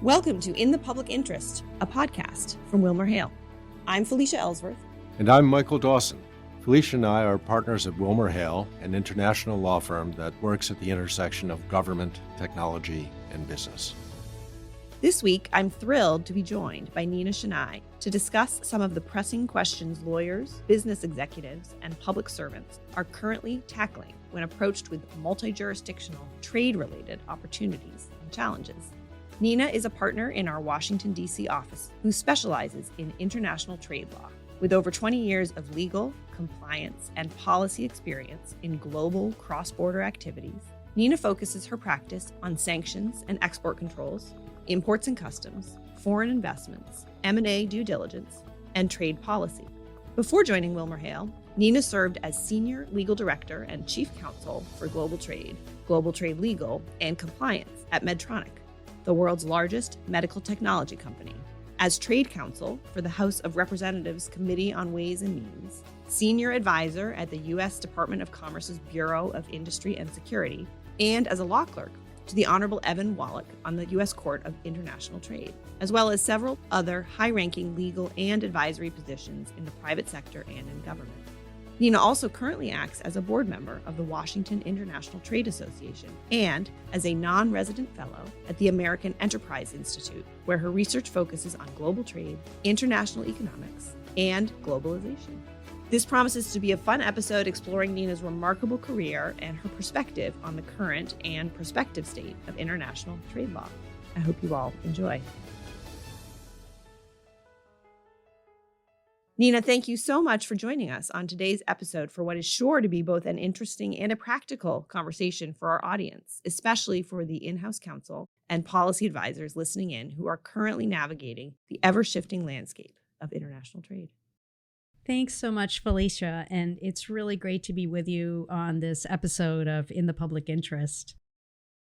Welcome to In the Public Interest, a podcast from WilmerHale. I'm Felicia Ellsworth. And I'm Michael Dawson. Felicia and I are partners at WilmerHale, an international law firm that works at the intersection of government, technology, and business. This week, I'm thrilled to be joined by Neena Shenai to discuss some of the pressing questions lawyers, business executives, and public servants are currently tackling when approached with multi-jurisdictional, trade-related opportunities and challenges. Neena is a partner in our Washington, D.C. office who specializes in international trade law. With over 20 years of legal, compliance, and policy experience in global cross-border activities, Neena focuses her practice on sanctions and export controls, imports and customs, foreign investments, M&A due diligence, and trade policy. Before joining WilmerHale, Neena served as Senior Legal Director and Chief Counsel for Global Trade Legal, and Compliance at Medtronic, the world's largest medical technology company, as Trade Counsel for the House of Representatives Committee on Ways and Means, Senior Advisor at the U.S. Department of Commerce's Bureau of Industry and Security, and as a law clerk to the Honorable Evan Wallach on the U.S. Court of International Trade, as well as several other high-ranking legal and advisory positions in the private sector and in government. Neena also currently acts as a board member of the Washington International Trade Association and as a non-resident fellow at the American Enterprise Institute, where her research focuses on global trade, international economics, and globalization. This promises to be a fun episode exploring Neena's remarkable career and her perspective on the current and prospective state of international trade law. I hope you all enjoy. Neena, thank you so much for joining us on today's episode for what is sure to be both an interesting and a practical conversation for our audience, especially for the in-house counsel and policy advisors listening in who are currently navigating the ever-shifting landscape of international trade. Thanks so much, Felicia, and it's really great to be with you on this episode of In the Public Interest.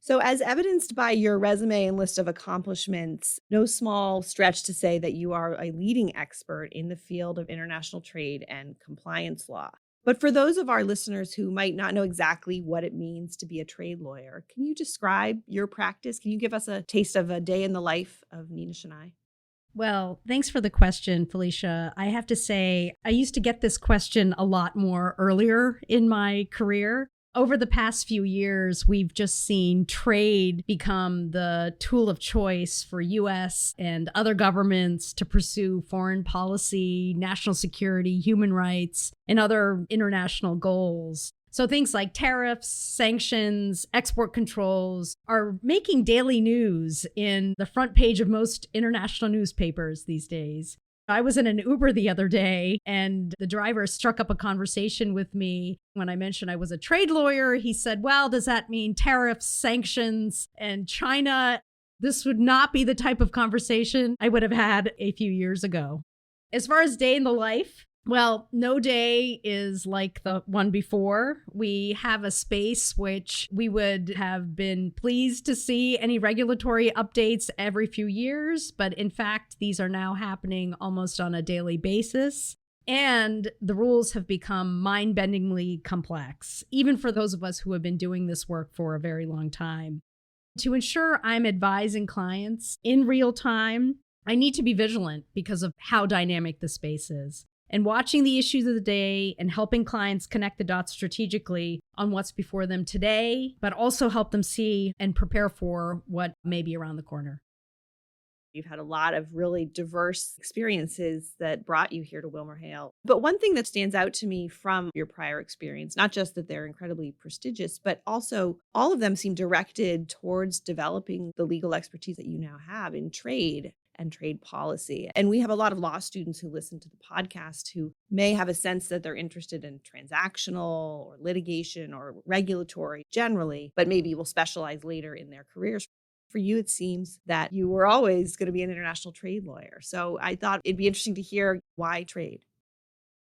So as evidenced by your resume and list of accomplishments, no small stretch to say that you are a leading expert in the field of international trade and compliance law. But for those of our listeners who might not know exactly what it means to be a trade lawyer, can you describe your practice? Can you give us a taste of a day in the life of Neena Shenai? Well, thanks for the question, Felicia. I have to say, I used to get this question a lot more earlier in my career. Over the past few years, we've just seen trade become the tool of choice for U.S. and other governments to pursue foreign policy, national security, human rights, and other international goals. So things like tariffs, sanctions, export controls are making daily news in the front page of most international newspapers these days. I was in an Uber the other day and the driver struck up a conversation with me. When I mentioned I was a trade lawyer, he said, well, does that mean tariffs, sanctions, and China? This would not be the type of conversation I would have had a few years ago. As far as day in the life, well, no day is like the one before. We have a space which we would have been pleased to see any regulatory updates every few years, but in fact, these are now happening almost on a daily basis. And the rules have become mind-bendingly complex, even for those of us who have been doing this work for a very long time. To ensure I'm advising clients in real time, I need to be vigilant because of how dynamic the space is. And watching the issues of the day and helping clients connect the dots strategically on what's before them today, but also help them see and prepare for what may be around the corner. You've had a lot of really diverse experiences that brought you here to WilmerHale. But one thing that stands out to me from your prior experience, not just that they're incredibly prestigious, but also all of them seem directed towards developing the legal expertise that you now have in trade and trade policy. And we have a lot of law students who listen to the podcast who may have a sense that they're interested in transactional or litigation or regulatory generally, but maybe will specialize later in their careers. For you, it seems that you were always going to be an international trade lawyer. So I thought it'd be interesting to hear why trade.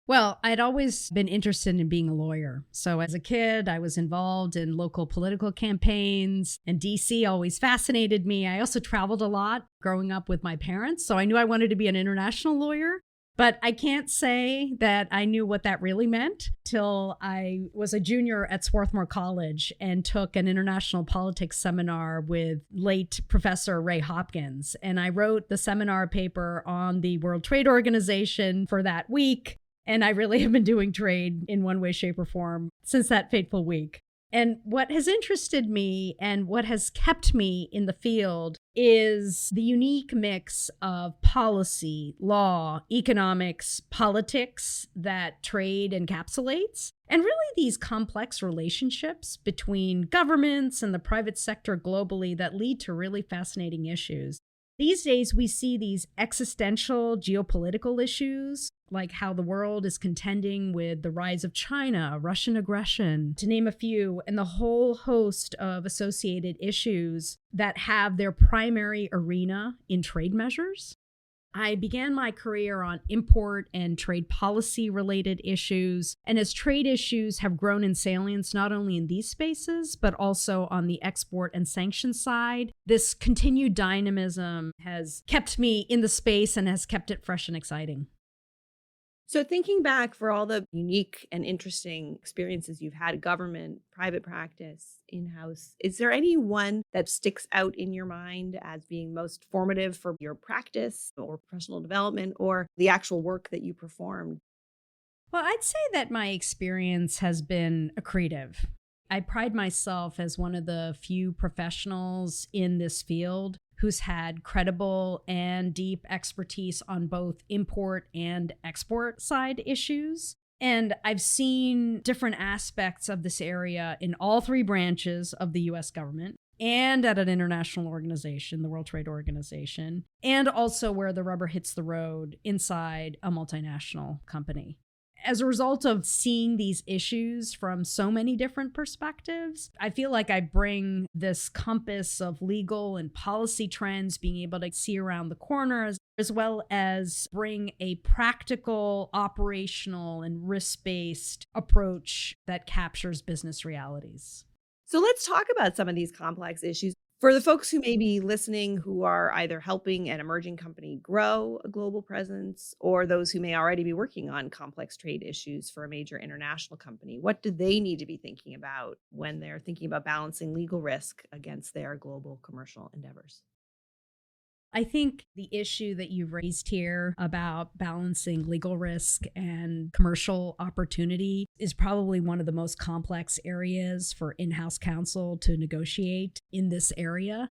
Well, I'd always been interested in being a lawyer. So as a kid, I was involved in local political campaigns, and DC always fascinated me. I also traveled a lot growing up with my parents, so I knew I wanted to be an international lawyer. But I can't say that I knew what that really meant till I was a junior at Swarthmore College and took an international politics seminar with late Professor Ray Hopkins. And I wrote the seminar paper on the World Trade Organization for that week. And I really have been doing trade in one way, shape, or form since that fateful week. And what has interested me and what has kept me in the field is the unique mix of policy, law, economics, politics that trade encapsulates, and really these complex relationships between governments and the private sector globally that lead to really fascinating issues. These days, we see these existential geopolitical issues, like how the world is contending with the rise of China, Russian aggression, to name a few, and the whole host of associated issues that have their primary arena in trade measures. I began my career on import and trade policy related issues. And as trade issues have grown in salience, not only in these spaces, but also on the export and sanctions side, this continued dynamism has kept me in the space and has kept it fresh and exciting. So thinking back for all the unique and interesting experiences you've had, government, private practice, in-house, is there any one that sticks out in your mind as being most formative for your practice or professional development or the actual work that you performed? Well, I'd say that my experience has been accretive. I pride myself as one of the few professionals in this field who's had credible and deep expertise on both import and export side issues. And I've seen different aspects of this area in all three branches of the US government and at an international organization, the World Trade Organization, and also where the rubber hits the road inside a multinational company. As a result of seeing these issues from so many different perspectives, I feel like I bring this compass of legal and policy trends, being able to see around the corners, as well as bring a practical, operational, and risk-based approach that captures business realities. So let's talk about some of these complex issues. For the folks who may be listening who are either helping an emerging company grow a global presence or those who may already be working on complex trade issues for a major international company, what do they need to be thinking about when they're thinking about balancing legal risk against their global commercial endeavors? I think the issue that you've raised here about balancing legal risk and commercial opportunity is probably one of the most complex areas for in-house counsel to negotiate in this area.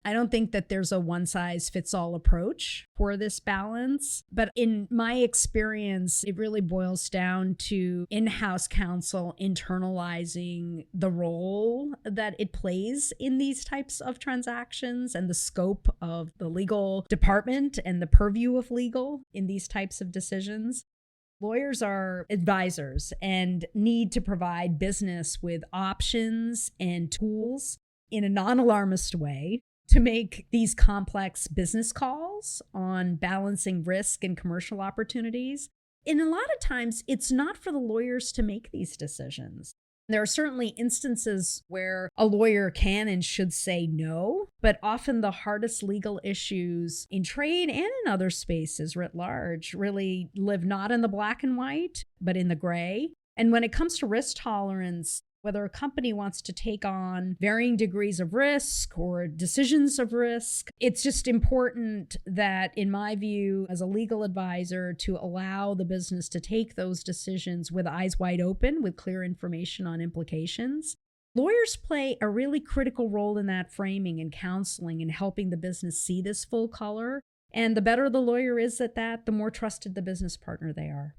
I don't think that there's a one-size-fits-all approach for this balance, but in my experience, it really boils down to in-house counsel internalizing the role that it plays in these types of transactions and the scope of the legal department and the purview of legal in these types of decisions. Lawyers are advisors and need to provide business with options and tools in a non-alarmist way to make these complex business calls on balancing risk and commercial opportunities. And a lot of times, it's not for the lawyers to make these decisions. There are certainly instances where a lawyer can and should say no, but often the hardest legal issues in trade and in other spaces writ large really live not in the black and white, but in the gray. And when it comes to risk tolerance, whether a company wants to take on varying degrees of risk or decisions of risk, it's just important that, in my view, as a legal advisor, to allow the business to take those decisions with eyes wide open, with clear information on implications. Lawyers play a really critical role in that framing and counseling and helping the business see this full color. And the better the lawyer is at that, the more trusted the business partner they are.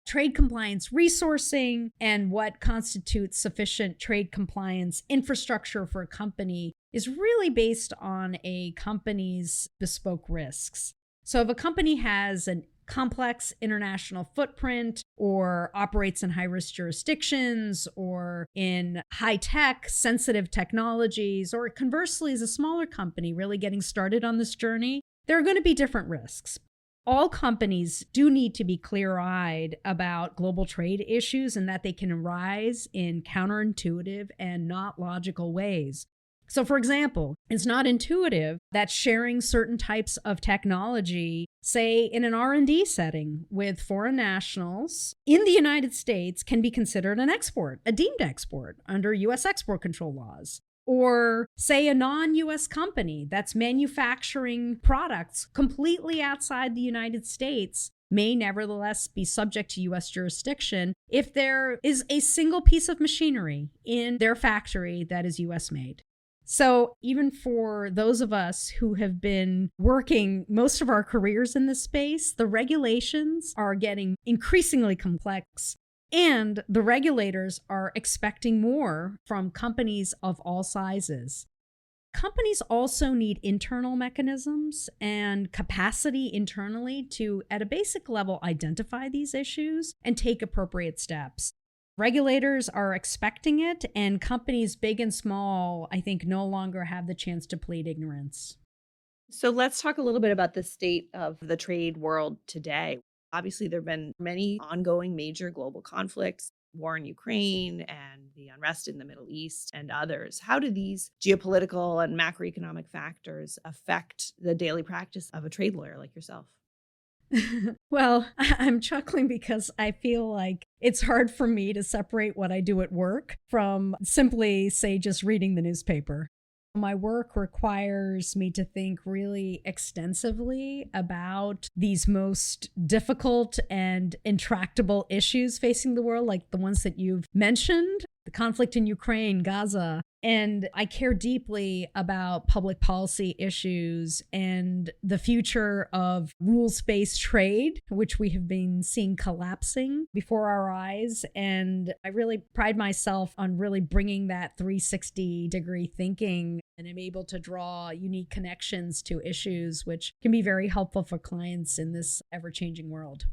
Trade compliance resourcing and what constitutes sufficient trade compliance infrastructure for a company is really based on a company's bespoke risks. So if a company has a complex international footprint or operates in high-risk jurisdictions or in high-tech, sensitive technologies, or conversely is a smaller company really getting started on this journey, there are going to be different risks. All companies do need to be clear-eyed about global trade issues and that they can arise in counterintuitive and not logical ways. So, for example, it's not intuitive that sharing certain types of technology, say in an R&D setting with foreign nationals in the United States, can be considered an export, a deemed export under U.S. export control laws. Or say a non-U.S. company that's manufacturing products completely outside the United States may nevertheless be subject to U.S. jurisdiction if there is a single piece of machinery in their factory that is U.S. made. So even for those of us who have been working most of our careers in this space, the regulations are getting increasingly complex, and the regulators are expecting more from companies of all sizes. Companies also need internal mechanisms and capacity internally to, at a basic level, identify these issues and take appropriate steps. Regulators are expecting it, and companies big and small, I think, no longer have the chance to plead ignorance. So let's talk a little bit about the state of the trade world today. Obviously, there have been many ongoing major global conflicts, war in Ukraine and the unrest in the Middle East and others. How do these geopolitical and macroeconomic factors affect the daily practice of a trade lawyer like yourself? Well, I'm chuckling because I feel like it's hard for me to separate what I do at work from simply, say, just reading the newspaper. My work requires me to think really extensively about these most difficult and intractable issues facing the world, like the ones that you've mentioned, the conflict in Ukraine, Gaza. And I care deeply about public policy issues and the future of rules-based trade, which we have been seeing collapsing before our eyes. And I really pride myself on really bringing that 360-degree thinking, and I'm able to draw unique connections to issues, which can be very helpful for clients in this ever-changing world.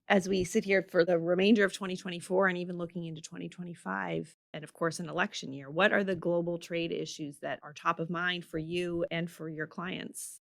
As we sit here for the remainder of 2024 and even looking into 2025, and of course, an election year, what are the global trade issues that are top of mind for you and for your clients?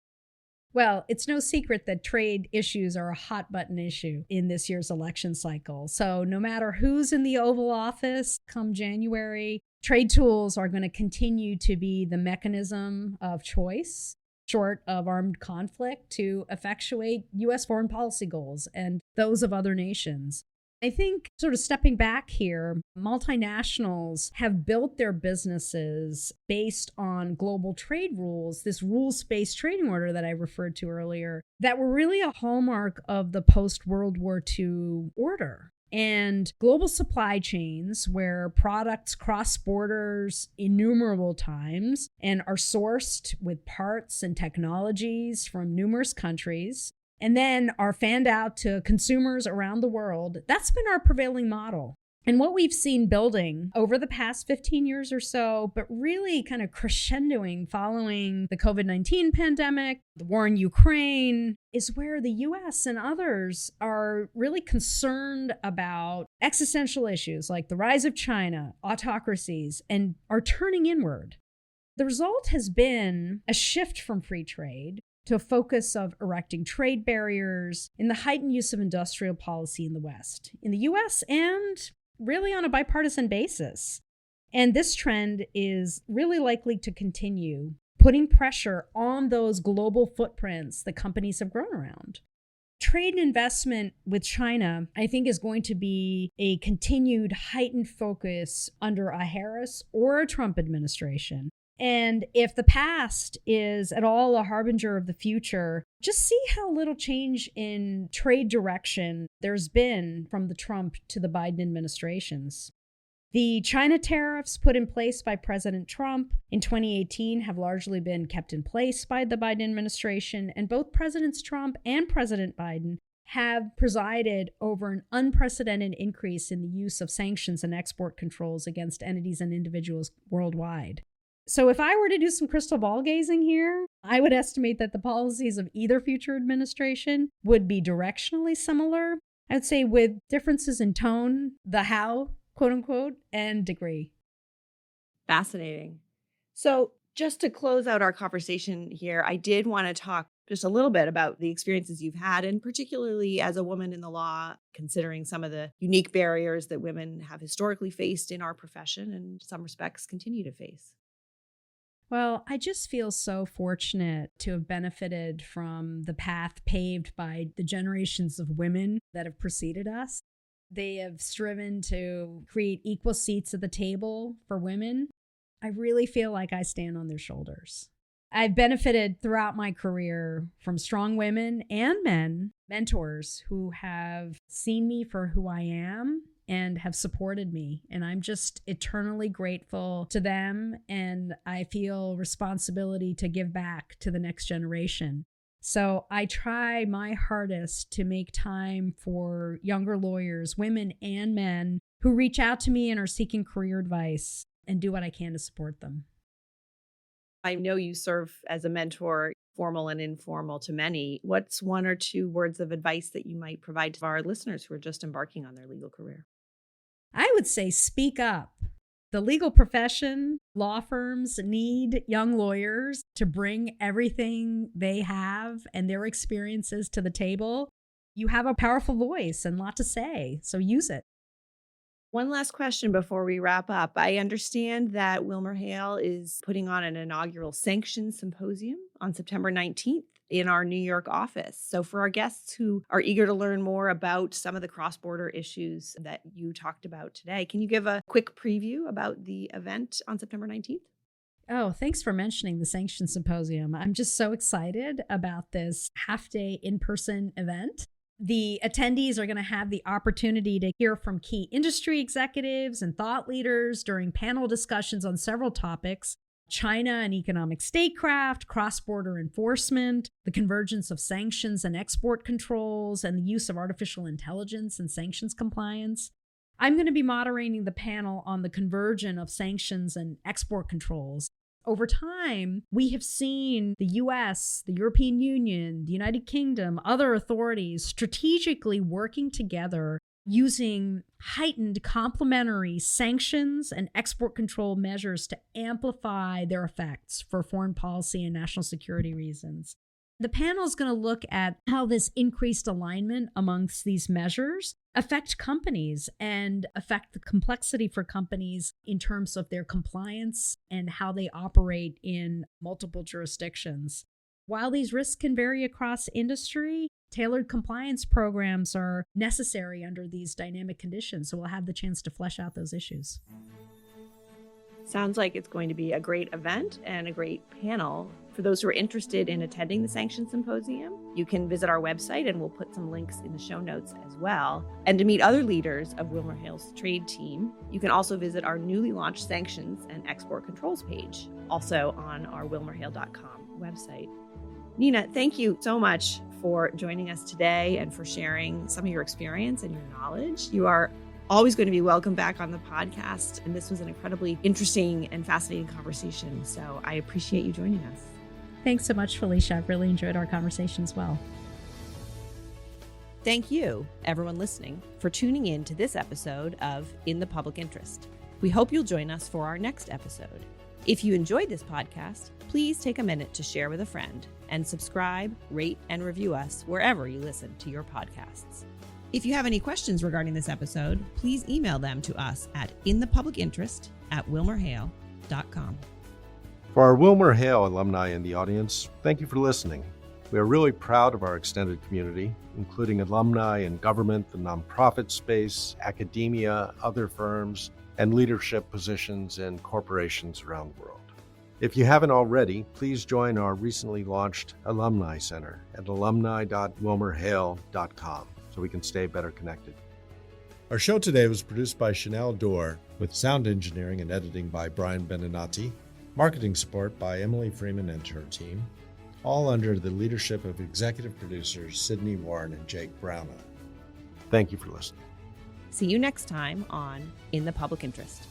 Well, it's no secret that trade issues are a hot button issue in this year's election cycle. So no matter who's in the Oval Office come January, trade tools are going to continue to be the mechanism of choice, short of armed conflict, to effectuate U.S. foreign policy goals and those of other nations. I think, sort of stepping back here, multinationals have built their businesses based on global trade rules, this rules-based trading order that I referred to earlier, that were really a hallmark of the post-World War II order. And global supply chains where products cross borders innumerable times and are sourced with parts and technologies from numerous countries and then are fanned out to consumers around the world, that's been our prevailing model. And what we've seen building over the past 15 years or so, but really kind of crescendoing following the COVID-19 pandemic, the war in Ukraine, is where the US and others are really concerned about existential issues like the rise of China, autocracies, and are turning inward. The result has been a shift from free trade to a focus of erecting trade barriers in the heightened use of industrial policy in the West, in the US, and really on a bipartisan basis. And this trend is really likely to continue, putting pressure on those global footprints that companies have grown around. Trade and investment with China, I think, is going to be a continued heightened focus under a Harris or a Trump administration. And if the past is at all a harbinger of the future, just see how little change in trade direction there's been from the Trump to the Biden administrations. The China tariffs put in place by President Trump in 2018 have largely been kept in place by the Biden administration, and both Presidents Trump and President Biden have presided over an unprecedented increase in the use of sanctions and export controls against entities and individuals worldwide. So if I were to do some crystal ball gazing here, I would estimate that the policies of either future administration would be directionally similar. I'd say with differences in tone, the how, quote unquote, and degree. Fascinating. So just to close out our conversation here, I did want to talk just a little bit about the experiences you've had, and particularly as a woman in the law, considering some of the unique barriers that women have historically faced in our profession and in some respects continue to face. Well, I just feel so fortunate to have benefited from the path paved by the generations of women that have preceded us. They have striven to create equal seats at the table for women. I really feel like I stand on their shoulders. I've benefited throughout my career from strong women and men, mentors who have seen me for who I am and have supported me. And I'm just eternally grateful to them. And I feel responsibility to give back to the next generation. So I try my hardest to make time for younger lawyers, women and men, who reach out to me and are seeking career advice, and do what I can to support them. I know you serve as a mentor, formal and informal, to many. What's one or two words of advice that you might provide to our listeners who are just embarking on their legal career? I would say speak up. The legal profession, law firms need young lawyers to bring everything they have and their experiences to the table. You have a powerful voice and a lot to say, so use it. One last question before we wrap up. I understand that WilmerHale is putting on an inaugural sanctions symposium on September 19th in our New York office. So for our guests who are eager to learn more about some of the cross-border issues that you talked about today, can you give a quick preview about the event on September 19th? Oh, thanks for mentioning the Sanctions Symposium. I'm just so excited about this half-day in-person event. The attendees are going to have the opportunity to hear from key industry executives and thought leaders during panel discussions on several topics: China and economic statecraft, cross-border enforcement, the convergence of sanctions and export controls, and the use of artificial intelligence and sanctions compliance. I'm going to be moderating the panel on the convergence of sanctions and export controls. Over time, we have seen the US, the European Union, the United Kingdom, other authorities strategically working together using heightened complementary sanctions and export control measures to amplify their effects for foreign policy and national security reasons. The panel is going to look at how this increased alignment amongst these measures affect companies and affect the complexity for companies in terms of their compliance and how they operate in multiple jurisdictions. While these risks can vary across industry, tailored compliance programs are necessary under these dynamic conditions. So we'll have the chance to flesh out those issues. Sounds like it's going to be a great event and a great panel. For those who are interested in attending the Sanctions Symposium, you can visit our website and we'll put some links in the show notes as well. And to meet other leaders of WilmerHale's trade team, you can also visit our newly launched Sanctions and Export Controls page, also on our WilmerHale.com website. Neena, thank you so much for joining us today and for sharing some of your experience and your knowledge. You are always going to be welcome back on the podcast. And this was an incredibly interesting and fascinating conversation. So I appreciate you joining us. Thanks so much, Felicia. I've really enjoyed our conversation as well. Thank you, everyone listening, for tuning in to this episode of In the Public Interest. We hope you'll join us for our next episode. If you enjoyed this podcast, please take a minute to share with a friend and subscribe, rate, and review us wherever you listen to your podcasts. If you have any questions regarding this episode, please email them to us at inthepublicinterest@wilmerhale.com. For our WilmerHale alumni in the audience, thank you for listening. We are really proud of our extended community, including alumni in government, the nonprofit space, academia, other firms, and leadership positions in corporations around the world. If you haven't already, please join our recently launched Alumni Center at alumni.wilmerhale.com so we can stay better connected. Our show today was produced by Chanel Dorr, with sound engineering and editing by Brian Beninati, marketing support by Emily Freeman and her team, all under the leadership of executive producers Sydney Warren and Jake Browna. Thank you for listening. See you next time on In the Public Interest.